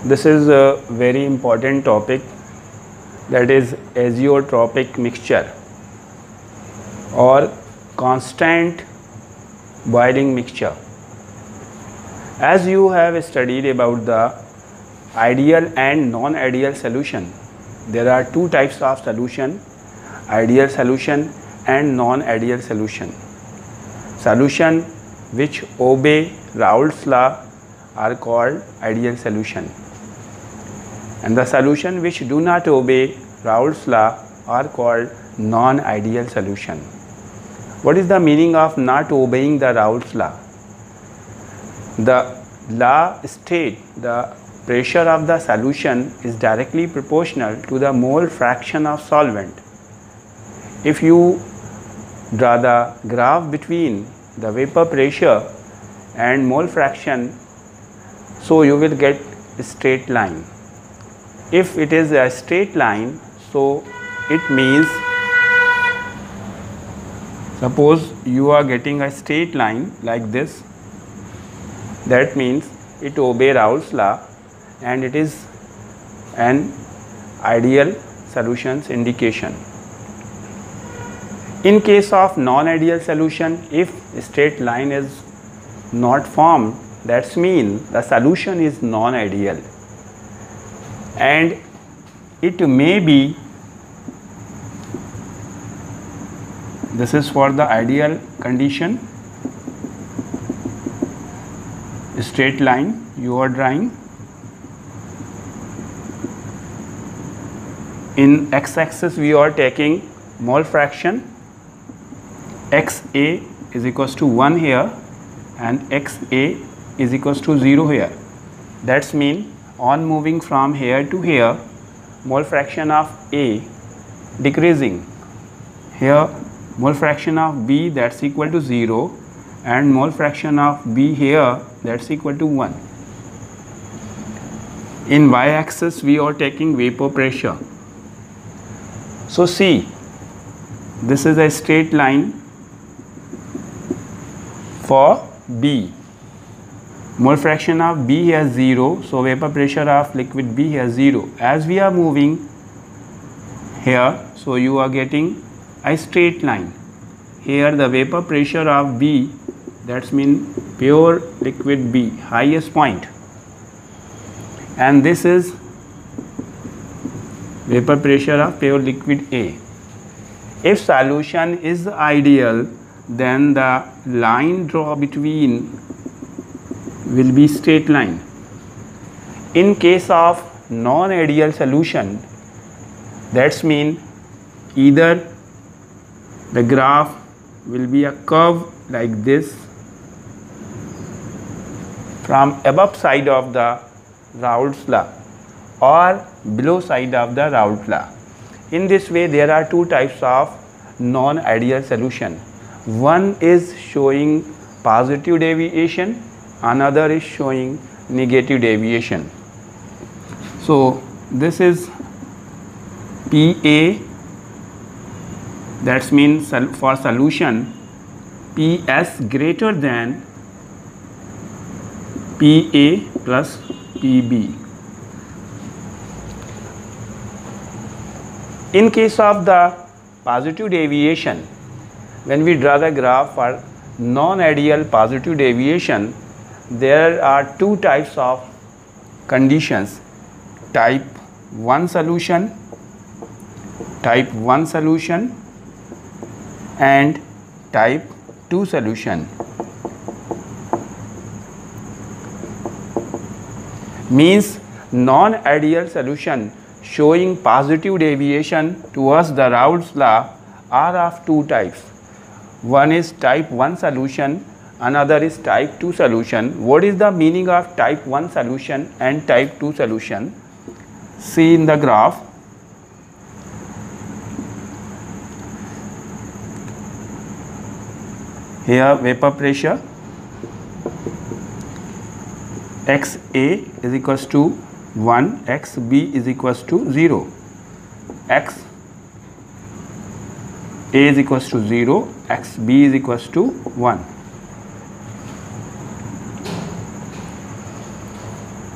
This is a very important topic, that is azeotropic mixture or constant boiling mixture. As you have studied about the ideal and non-ideal solution, there are two types of solution: ideal solution and non-ideal solution. Solution which obey Raoult's law are called ideal solution, and the solution which do not obey Raoult's law are called non-ideal solution. What is the meaning of not obeying the Raoult's law? The law states the pressure of the solution is directly proportional to the mole fraction of solvent. If you draw the graph between the vapor pressure and mole fraction, so you will get a straight line. If it is a straight line, so it means, suppose you are getting a straight line like this, that means it obeys Raoult's law and it is an ideal solutions indication. In case of non-ideal solution, if straight line is not formed, that means the solution is non-ideal, and it may be, this is for the ideal condition, straight line you are drawing. In x-axis we are taking mole fraction, xa is equals to 1 here and xa is equals to 0 here. That's mean on moving from here to here, mole fraction of A decreasing. Here mole fraction of B, that's equal to 0, and mole fraction of B here, that's equal to 1. In y-axis we are taking vapor pressure. So see, this is a straight line for B. Mole fraction of B has 0, so vapor pressure of liquid B has 0. As we are moving here, so you are getting a straight line. Here the vapor pressure of B, that's mean pure liquid B, highest point, and this is vapor pressure of pure liquid A. If solution is ideal, then the line draw between will be straight line. In case of non-ideal solution, that's mean either the graph will be a curve like this from above side of the Raoult's law or below side of the Raoult's law. In this way there are two types of non-ideal solution. One is showing positive deviation, another is showing negative deviation. So this is PA, that means for solution PS greater than PA plus PB. In case of the positive deviation, when we draw the graph for non-ideal positive deviation, there are two types of conditions: type 1 solution and type 2 solution. Means non-ideal solution showing positive deviation towards the Raoult's law are of two types. One is type 1 solution, another is type 2 solution. What is the meaning of type 1 solution and type 2 solution? See in the graph. Here vapor pressure XA is equals to 1, XB is equals to 0, X A is equals to 0, XB is equals to 1.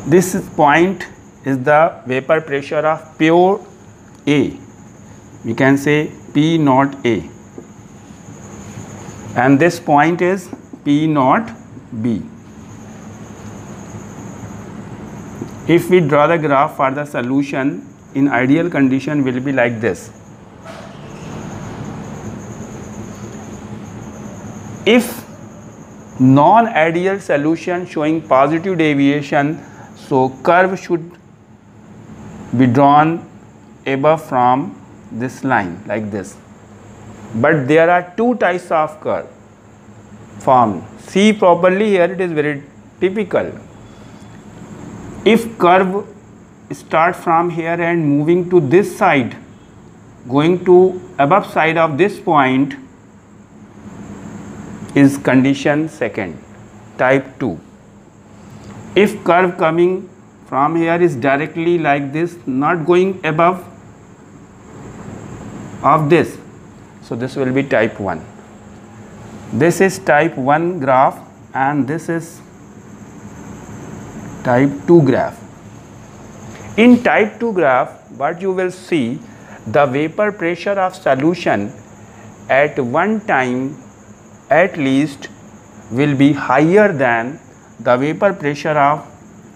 This point is the vapor pressure of pure A. We can say P naught A. And this point is P naught B. If we draw the graph for the solution in ideal condition will be like this. If non-ideal solution showing positive deviation, so curve should be drawn above from this line like this. But there are two types of curve formed. See properly here, it is very typical. If curve start from here and moving to this side, going to above side of this point is condition second, type 2. If curve coming from here is directly like this, not going above of this, so this will be type 1. This is type 1 graph and this is type 2 graph. In type 2 graph, what you will see, the vapor pressure of solution at one time at least will be higher than the vapor pressure of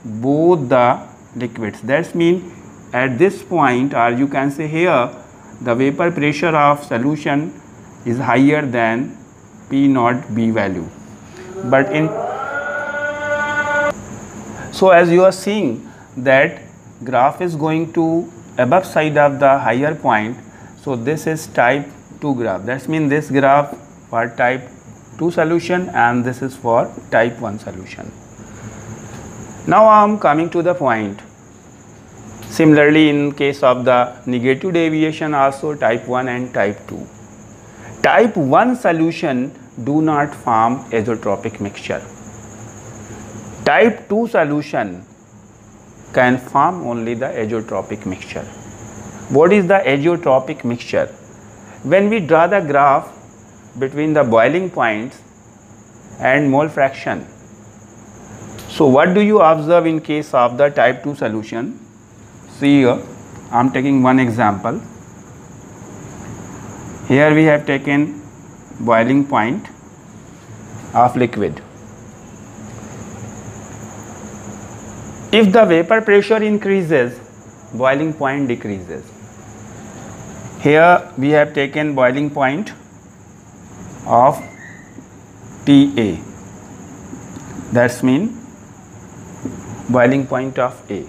both the liquids. That means at this point, or you can say here, the vapor pressure of solution is higher than P naught B value. But in so as you are seeing that graph is going to above side of the higher point, so this is type 2 graph. That means this graph for type 2 solution and this is for type 1 solution. Now I am coming to the point. Similarly, in case of the negative deviation also type 1 and type 2. Type 1 solution do not form azeotropic mixture. Type 2 solution can form only the azeotropic mixture. What is the azeotropic mixture? When we draw the graph between the boiling points and mole fraction, so what do you observe in case of the type 2 solution? See here, I am taking one example. Here we have taken boiling point of liquid. If the vapor pressure increases, boiling point decreases. Here we have taken boiling point of TA. That's mean boiling point of A.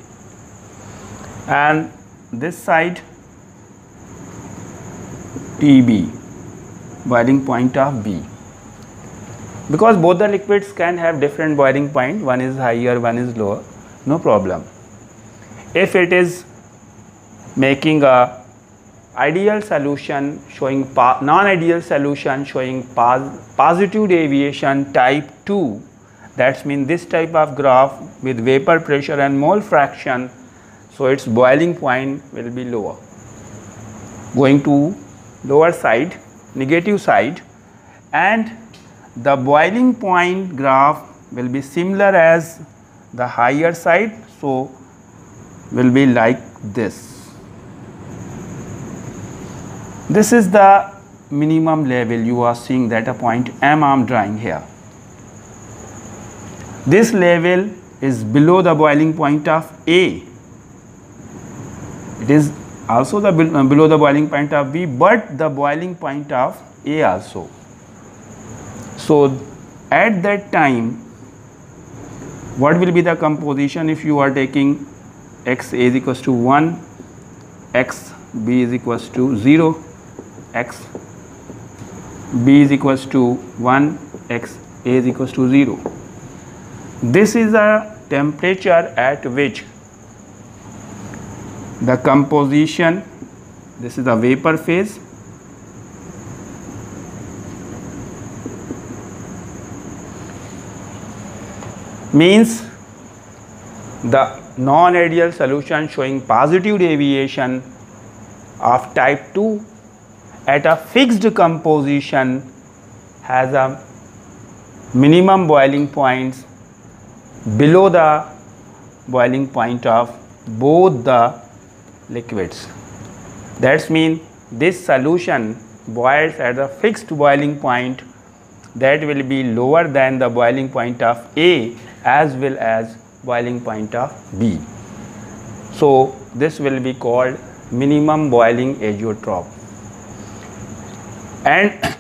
And this side TB, boiling point of B. Because both the liquids can have different boiling point, one is higher, one is lower, no problem. If it is making a ideal solution showing non-ideal solution showing positive deviation type 2, that means this type of graph with vapor pressure and mole fraction, so its boiling point will be lower, going to lower side, negative side, and the boiling point graph will be similar as the higher side, so will be like this. This is the minimum level. You are seeing that a point M I am drawing here. This level is below the boiling point of A. It is also the below the boiling point of B, but the boiling point of A also. So at that time, what will be the composition if you are taking x A is equals to 1, x B is equals to 0, x B is equals to 1, x A is equals to 0. This is a temperature at which the composition, this is the vapor phase, means the non-ideal solution showing positive deviation of type 2 at a fixed composition has a minimum boiling points below the boiling point of both the liquids. That means this solution boils at a fixed boiling point that will be lower than the boiling point of A as well as boiling point of B. So this will be called minimum boiling azeotrope. And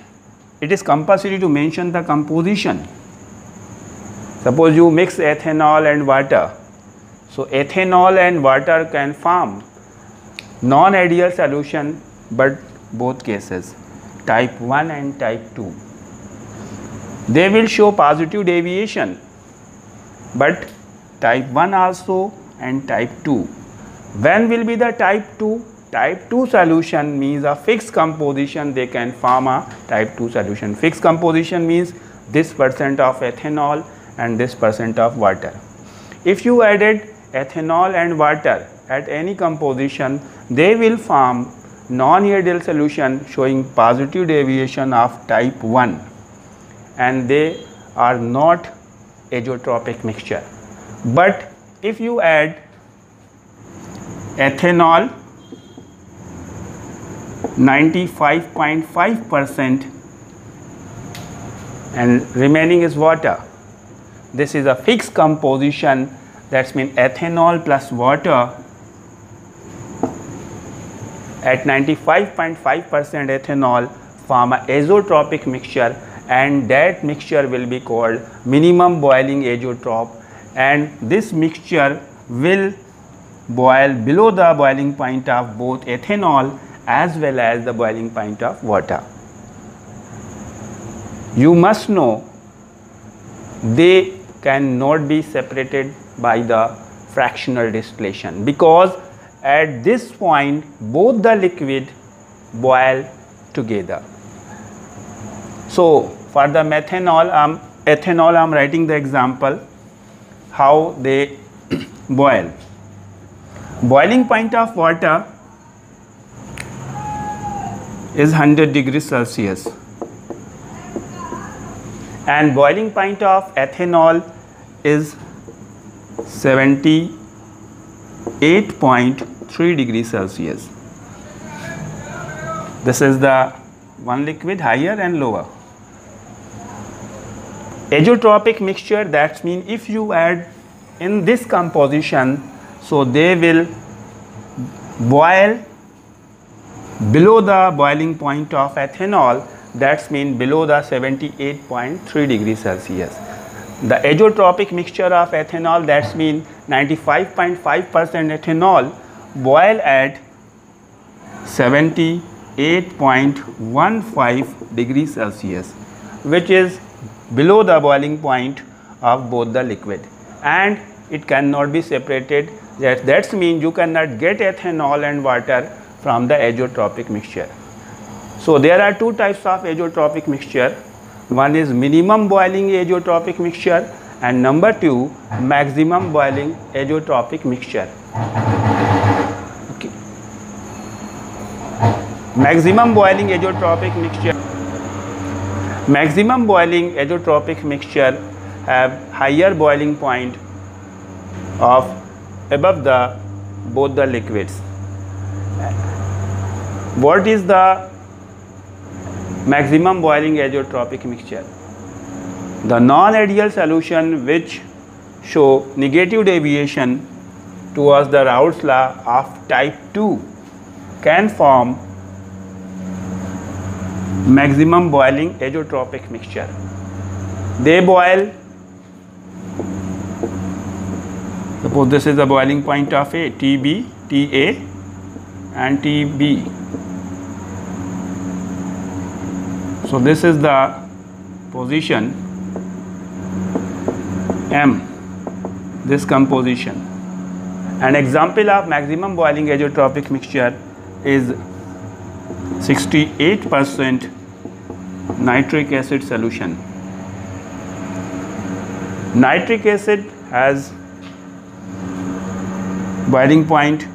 it is compulsory to mention the composition. Suppose you mix ethanol and water. So ethanol and water can form non-ideal solution, but both cases, type 1 and type 2. They will show positive deviation, but type 1 also and type 2. When will be the type 2? Type 2 solution means a fixed composition, they can form a type 2 solution. Fixed composition means this percent of ethanol and this percent of water. If you added ethanol and water at any composition, they will form non-ideal solution showing positive deviation of type 1, and they are not azeotropic mixture. But if you add ethanol 95.5% and remaining is water, this is a fixed composition. That means ethanol plus water at 95.5% ethanol form a azeotropic mixture, and that mixture will be called minimum boiling azeotrope, and this mixture will boil below the boiling point of both ethanol as well as the boiling point of water. You must know they cannot be separated by the fractional distillation, because at this point both the liquid boil together. So for the ethanol I am writing the example how they boil. Boiling point of water is 100 degrees Celsius and boiling point of ethanol is 78.3 degrees Celsius. This is the one liquid, higher and lower. Azeotropic mixture, that means if you add in this composition, so they will boil below the boiling point of ethanol, that means below the 78.3 degrees Celsius. The azeotropic mixture of ethanol, that means 95.5% ethanol boil at 78.15 degrees Celsius, which is below the boiling point of both the liquid, and it cannot be separated. That means you cannot get ethanol and water from the azeotropic mixture. So there are two types of azeotropic mixture. One is minimum boiling azeotropic mixture, and number two, maximum boiling azeotropic mixture. Okay. Maximum boiling azeotropic mixture. Maximum boiling azeotropic mixture have higher boiling point of above the both the liquids. What is the maximum boiling azeotropic mixture? The non-ideal solution which show negative deviation towards the Raoult's law of type 2 can form maximum boiling azeotropic mixture. They boil, suppose this is the boiling point of A, TB, TA and TB. So this is the position M, this composition. An example of maximum boiling azeotropic mixture is 68% nitric acid solution. Nitric acid has boiling point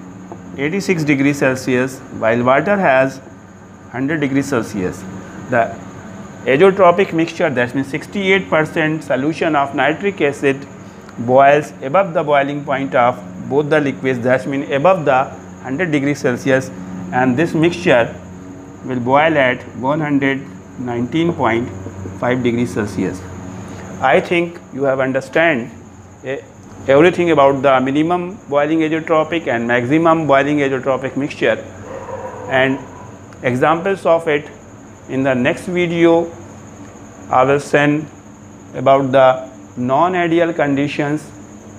86 degrees Celsius while water has 100 degrees Celsius. The azeotropic mixture, that means 68% solution of nitric acid boils above the boiling point of both the liquids, that means above the 100 degrees Celsius, and this mixture will boil at 119.5 degrees Celsius. I think you have understand everything about the minimum boiling azeotropic and maximum boiling azeotropic mixture, and examples of it in the next video. I will send about the non-ideal conditions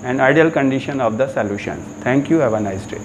and ideal condition of the solution. Thank you. Have a nice day.